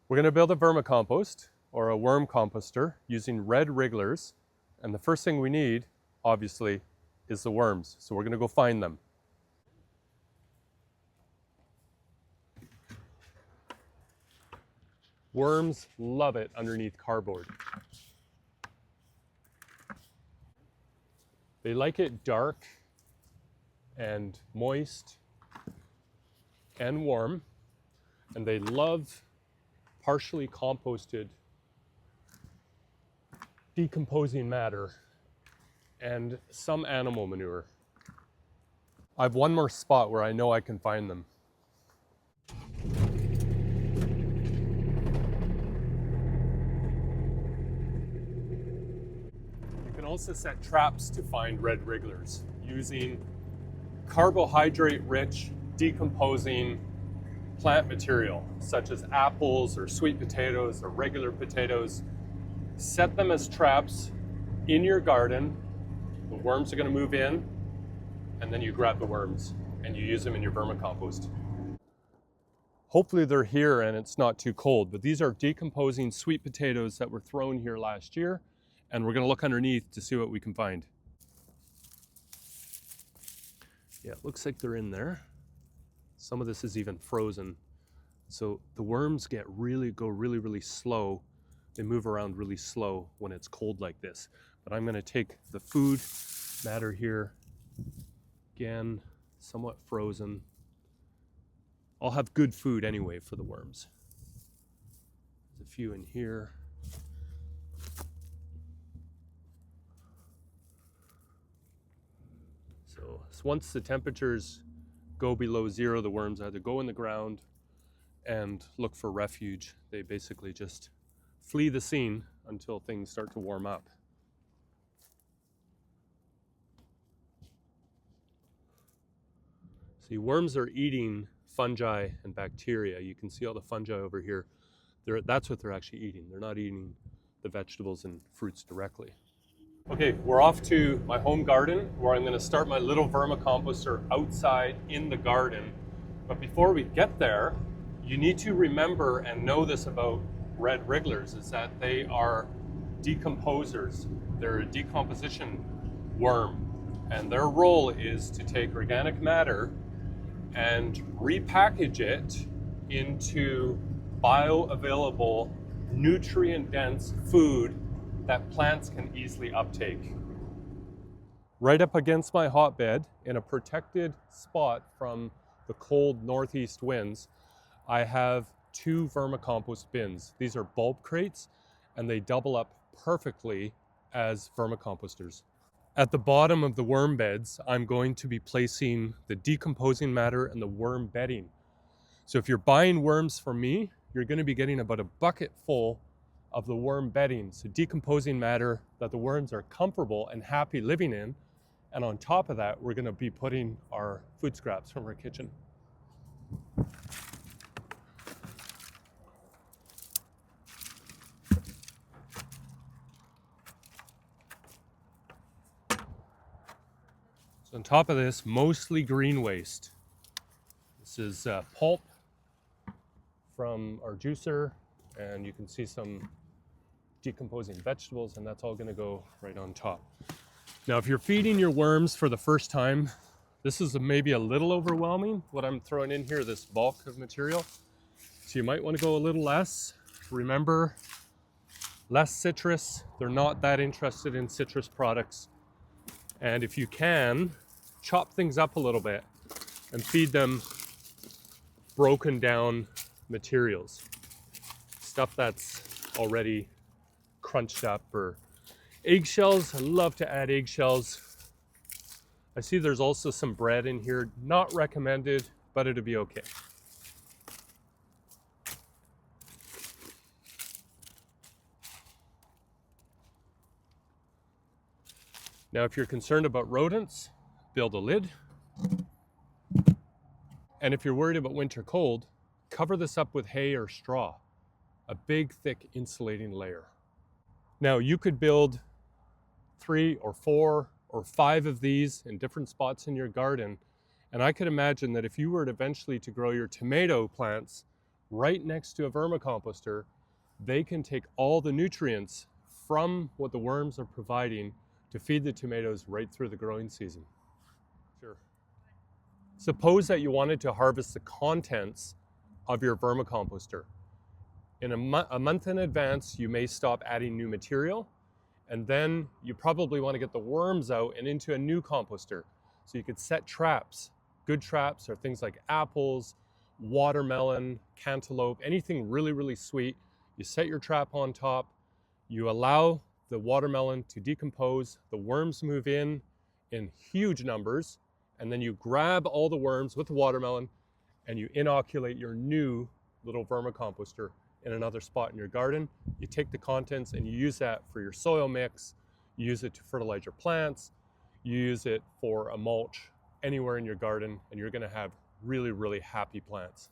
We're going to build a vermicompost or a worm composter using red wrigglers. And the first thing we need, obviously, is the worms. So we're going to go find them. Worms love it underneath cardboard. They like it dark and moist and warm, and they love partially composted decomposing matter and some animal manure. I have one more spot where I know I can find them. You can also set traps to find red wrigglers using carbohydrate-rich decomposing plant material, such as apples or sweet potatoes or regular potatoes. Set them as traps in your garden. The worms are going to move in, and then you grab the worms and you use them in your vermicompost. Hopefully they're here and it's not too cold, but these are decomposing sweet potatoes that were thrown here last year, and we're going to look underneath to see what we can find. Yeah, it looks like they're in there. Some of this is even frozen. So the worms go really slow. They move around really slow when it's cold like this. But I'm going to take the food matter here. Again, somewhat frozen. I'll have good food anyway for the worms. There's a few in here. So once the temperatures go below zero, the worms either go in the ground and look for refuge. They basically just flee the scene until things start to warm up. See, worms are eating fungi and bacteria. You can see all the fungi over here. That's what they're actually eating. They're not eating the vegetables and fruits directly. Okay, we're off to my home garden where I'm going to start my little vermicomposter outside in the garden. But before we get there, you need to remember and know this about red wrigglers, is that they are decomposers. They're a decomposition worm, and their role is to take organic matter and repackage it into bioavailable, nutrient-dense food that plants can easily uptake. Right up against my hotbed, in a protected spot from the cold northeast winds, I have 2 vermicompost bins. These are bulb crates, and they double up perfectly as vermicomposters. At the bottom of the worm beds, I'm going to be placing the decomposing matter and the worm bedding. So if you're buying worms from me, you're going to be getting about a bucket full of the worm bedding, so decomposing matter that the worms are comfortable and happy living in. And on top of that, we're going to be putting our food scraps from our kitchen. So on top of this, mostly green waste. This is pulp from our juicer, and you can see some decomposing vegetables, and that's all going to go right on top. Now, if you're feeding your worms for the first time, this is maybe a little overwhelming, what I'm throwing in here, this bulk of material. So you might want to go a little less. Remember, less citrus. They're not that interested in citrus products. And if you can, chop things up a little bit and feed them broken down materials. Stuff that's already crunched up, or eggshells. I love to add eggshells. I see there's also some bread in here. Not recommended, but it'll be okay. Now, if you're concerned about rodents, build a lid. And if you're worried about winter cold, cover this up with hay or straw, a big, thick insulating layer. Now, you could build 3 or 4 or 5 of these in different spots in your garden. And I could imagine that if you were eventually to grow your tomato plants right next to a vermicomposter, they can take all the nutrients from what the worms are providing to feed the tomatoes right through the growing season. Sure. Suppose that you wanted to harvest the contents of your vermicomposter. In a month in advance, you may stop adding new material, and then you probably want to get the worms out and into a new composter. So you could set traps. Good traps are things like apples, watermelon, cantaloupe, anything really, really sweet. You set your trap on top, you allow the watermelon to decompose, the worms move in huge numbers, and then you grab all the worms with the watermelon and you inoculate your new little vermicomposter in another spot in your garden. You take the contents and you use that for your soil mix, you use it to fertilize your plants, you use it for a mulch anywhere in your garden, and you're gonna have really, really happy plants.